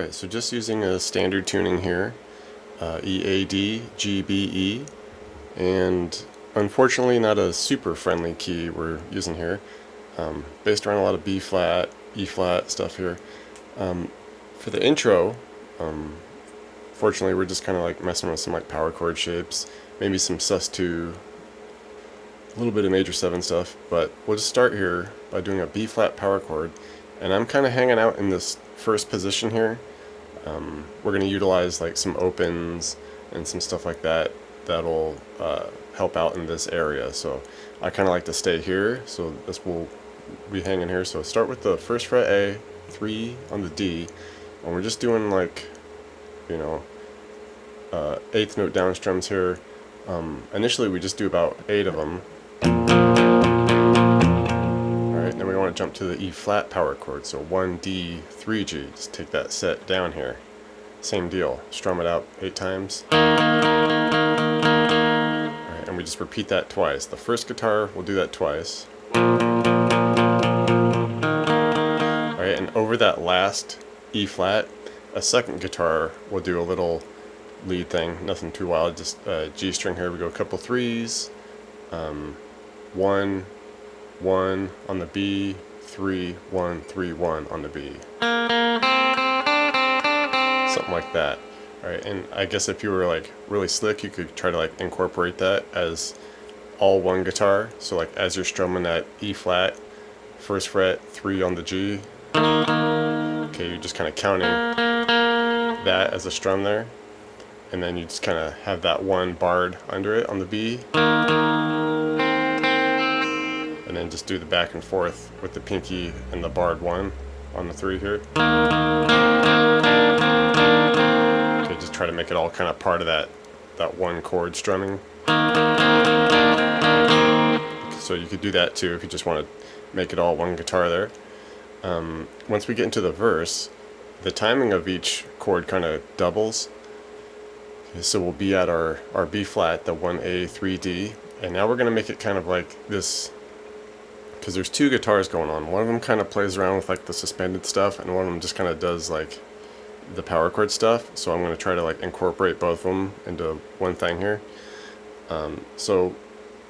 Alright, so just using a standard tuning here, E, A, D, G, B, E, and unfortunately not a super friendly key we're using here, based around a lot of B flat, E flat stuff here. For the intro, fortunately we're just kind of like messing with some like power chord shapes, maybe some sus2, a little bit of major 7 stuff, but we'll just start here by doing a B flat power chord, and I'm kind of hanging out in this first position here. We're going to utilize like some opens and some stuff like that that'll help out in this area, so I kind of like to stay here, so this will be hanging here. So start with the first fret A, 3 on the D, and we're just doing like, you know, 8th note down strums here. Initially we just do about 8 of them. Alright, then we want to jump to the E flat power chord, so 1 D 3 G, just take that set down here. Same deal, strum it out 8 times. Alright, and we just repeat that twice. The first guitar will do that twice. Alright, and over that last E flat, a second guitar will do a little lead thing, nothing too wild, just G string here. We go a couple 3s, 1, 1 on the B, 3, 1, 3, 1 on the B. Something like that. Alright, and I guess if you were like really slick, you could try to like incorporate that as all one guitar. So like as you're strumming that E flat, first fret, 3 on the G. Okay, you're just kind of counting that as a strum there. And then you just kind of have that one barred under it on the B. And then just do the back and forth with the pinky and the barred 1 on the 3 here. Okay, just try to make it all kind of part of that one chord strumming. So you could do that too if you just want to make it all one guitar there. Once we get into the verse, the timing of each chord kind of doubles. So we'll be at our B flat, the 1A, 3D, and now we're going to make it kind of like this, because there's 2 guitars going on. One of them kind of plays around with like the suspended stuff, and one of them just kind of does like the power chord stuff. So I'm going to try to like incorporate both of them into one thing here. So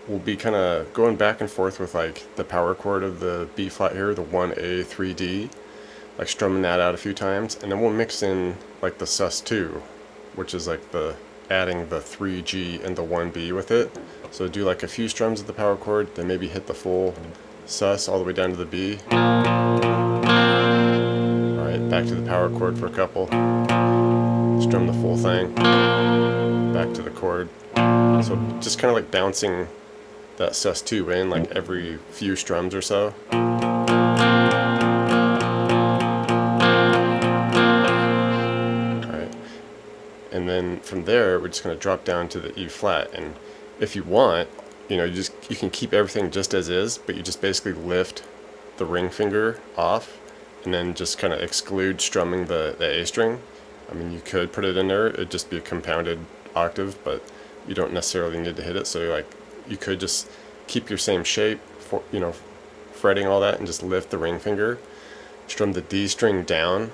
we'll be kind of going back and forth with like the power chord of the B flat here, the 1A, 3D, like strumming that out a few times, and then we'll mix in like the sus2, which is like the adding the 3G and the 1B with it. So do like a few strums of the power chord, then maybe hit the full sus all the way down to the B. Alright, back to the power chord for a couple. Strum the full thing. Back to the chord. So just kind of like bouncing that sus2 in like every few strums or so. And then from there, we're just going to drop down to the E flat. And if you want, you know, you can keep everything just as is, but you just basically lift the ring finger off, and then just kind of exclude strumming the A string. I mean, you could put it in there; it'd just be a compounded octave, but you don't necessarily need to hit it. So you could just keep your same shape, for, you know, fretting all that, and just lift the ring finger. Strum the D string down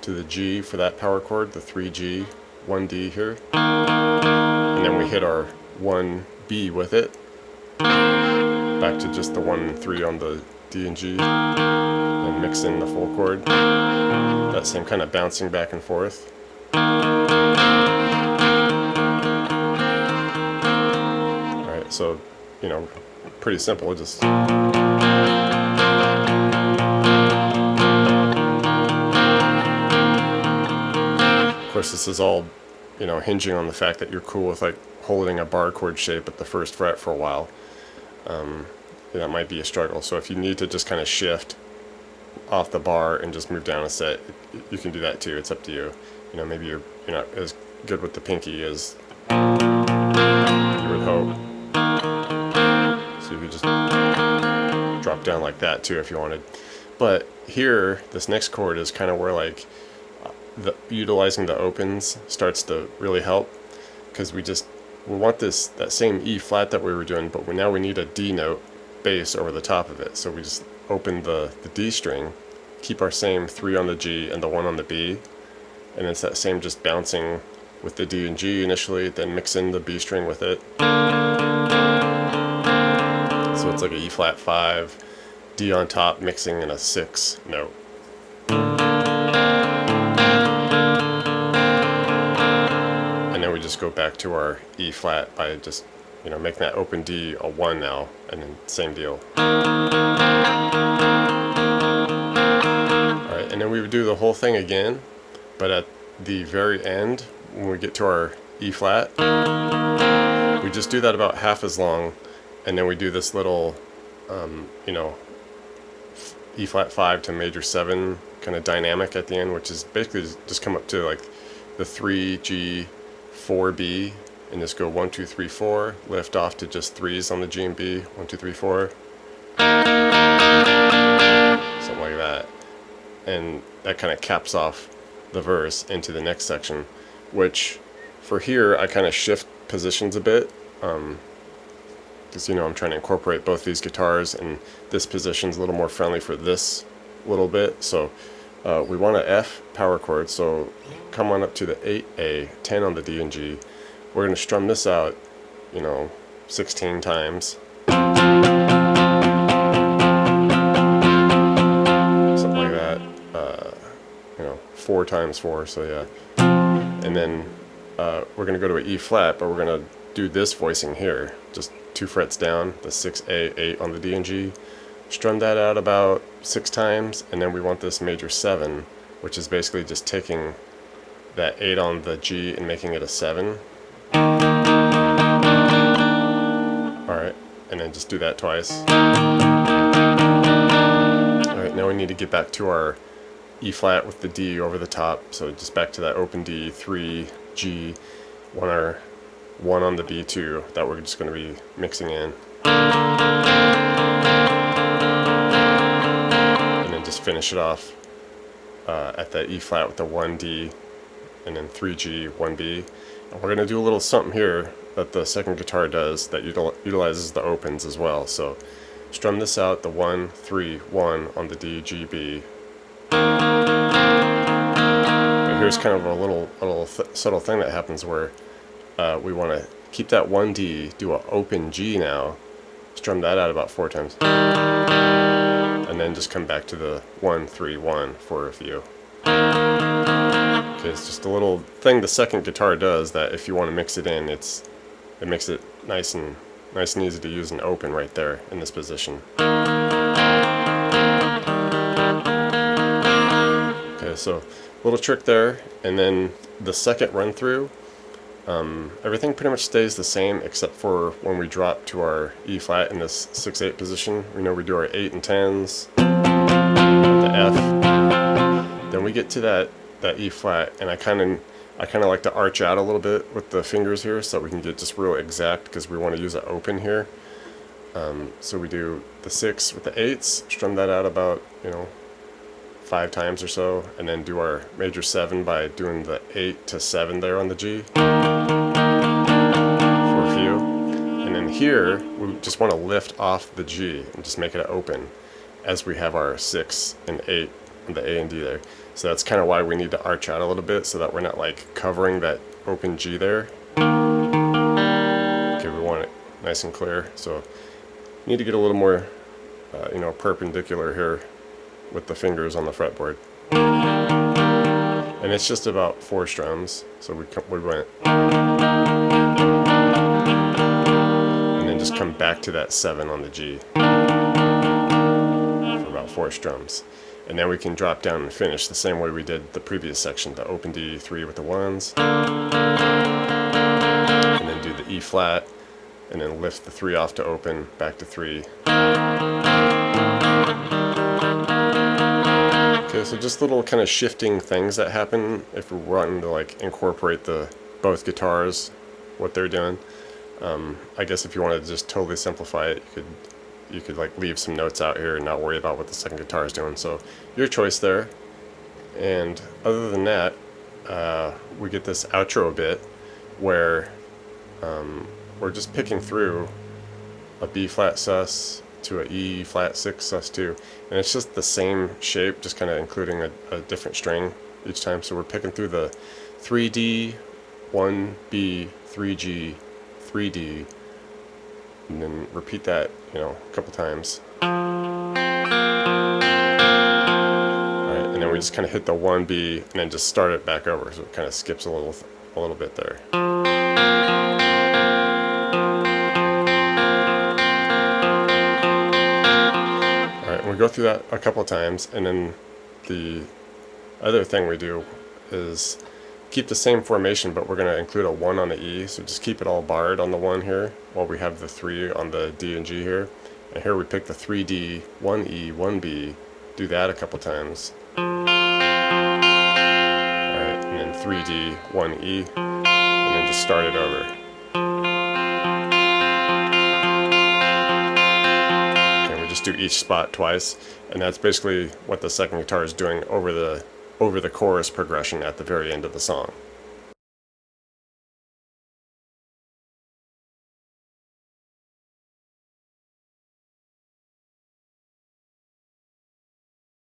to the G for that power chord, the 3G. 1D here, and then we hit our 1B with it, back to just the 1 3 on the D and G, and mix in the full chord, that same kind of bouncing back and forth. Alright, so, you know, pretty simple, just of course, this is all, you know, hinging on the fact that you're cool with like holding a bar chord shape at the first fret for a while. That might be a struggle. So if you need to just kind of shift off the bar and just move down a set, you can do that too. It's up to you. You know, maybe you're not as good with the pinky as you would hope. So you could just drop down like that too if you wanted. But here, this next chord is kind of where like utilizing the opens starts to really help, because we want that same E flat that we were doing, but now we need a D note bass over the top of it. So we just open the D string, keep our same 3 on the G and the 1 on the B, and it's that same just bouncing with the D and G initially, then mix in the B string with it. So it's like a E flat 5, D on top, mixing in a 6 note. And then we just go back to our E flat by just, you know, making that open D a 1 now, and then same deal. Alright, and then we would do the whole thing again, but at the very end, when we get to our E flat, we just do that about half as long, and then we do this little, you know, E flat 5 to major 7 kind of dynamic at the end, which is basically just come up to like the 3 G 4 B, and just go 1 2 3 4, lift off to just 3s on the G and B, 1 2 3 4, something like that, and that kind of caps off the verse into the next section, which for here I kind of shift positions a bit, because, you know, I'm trying to incorporate both these guitars, and this position's a little more friendly for this little bit. So we want a F power chord, so come on up to the 8A, 10 on the D and G. We're going to strum this out, you know, 16 times. Something like that. You know, 4 times 4, so yeah. And then we're going to go to an E flat, but we're going to do this voicing here. Just 2 frets down, the 6A, 8 on the D and G. Strum that out about 6 times, and then we want this major 7, which is basically just taking that 8 on the G and making it a 7. Alright, and then just do that twice. Alright, now we need to get back to our E flat with the D over the top, so just back to that open D, 3, G, 1 on the B2 that we're just going to be mixing in. And then just finish it off at that E flat with the 1D, and then 3G, 1B. And we're going to do a little something here that the second guitar does that utilizes the opens as well. So strum this out, the 1, 3, 1 on the D, G, B. But here's kind of a little subtle thing that happens where we want to keep that 1D, do an open G now, strum that out about 4 times, and then just come back to the 1, 3, 1 for a few. Okay, it's just a little thing the second guitar does that if you want to mix it in, it makes it nice and easy to use an open right there in this position. Okay, so little trick there, and then the second run through, everything pretty much stays the same except for when we drop to our E flat in this 6-8 position. We know we do our 8 and 10s, the F, then we get to that E flat, and I kind of like to arch out a little bit with the fingers here so we can get just real exact, because we want to use an open here. So we do the 6 with the 8s, strum that out about, you know, 5 times or so, and then do our major 7 by doing the 8 to 7 there on the G for a few. And then here we just want to lift off the G and just make it open as we have our 6 and 8 and the A and D there. So that's kind of why we need to arch out a little bit, so that we're not like covering that open G there. Okay, we want it nice and clear, so need to get a little more you know, perpendicular here with the fingers on the fretboard. And it's just about 4 strums, so we went, and then just come back to that 7 on the G for about 4 strums. And then we can drop down and finish the same way we did the previous section, the open D, 3 with the 1s, and then do the E flat, and then lift the 3 off to open, back to 3. Okay, so just little kind of shifting things that happen if we're wanting to like incorporate both guitars, what they're doing. I guess if you wanted to just totally simplify it, you could like leave some notes out here and not worry about what the second guitar is doing. So your choice there. And other than that, we get this outro bit where we're just picking through a B flat sus to a E flat 6 sus2, and it's just the same shape, just kind of including a different string each time. So we're picking through the 3D, 1B, 3G, 3D, and then repeat that, a couple times. Alright, and then we just kind of hit the 1B and then just start it back over, so it kind of skips a little bit there. Alright, we go through that a couple of times, and then the other thing we do is keep the same formation, but we're going to include a 1 on the E, so just keep it all barred on the 1 here, while we have the 3 on the D and G here. And here we pick the 3D, 1E, 1B, do that a couple times. Alright, and then 3D, 1E, and then just start it over. And we just do each spot twice, and that's basically what the second guitar is doing over the chorus progression at the very end of the song.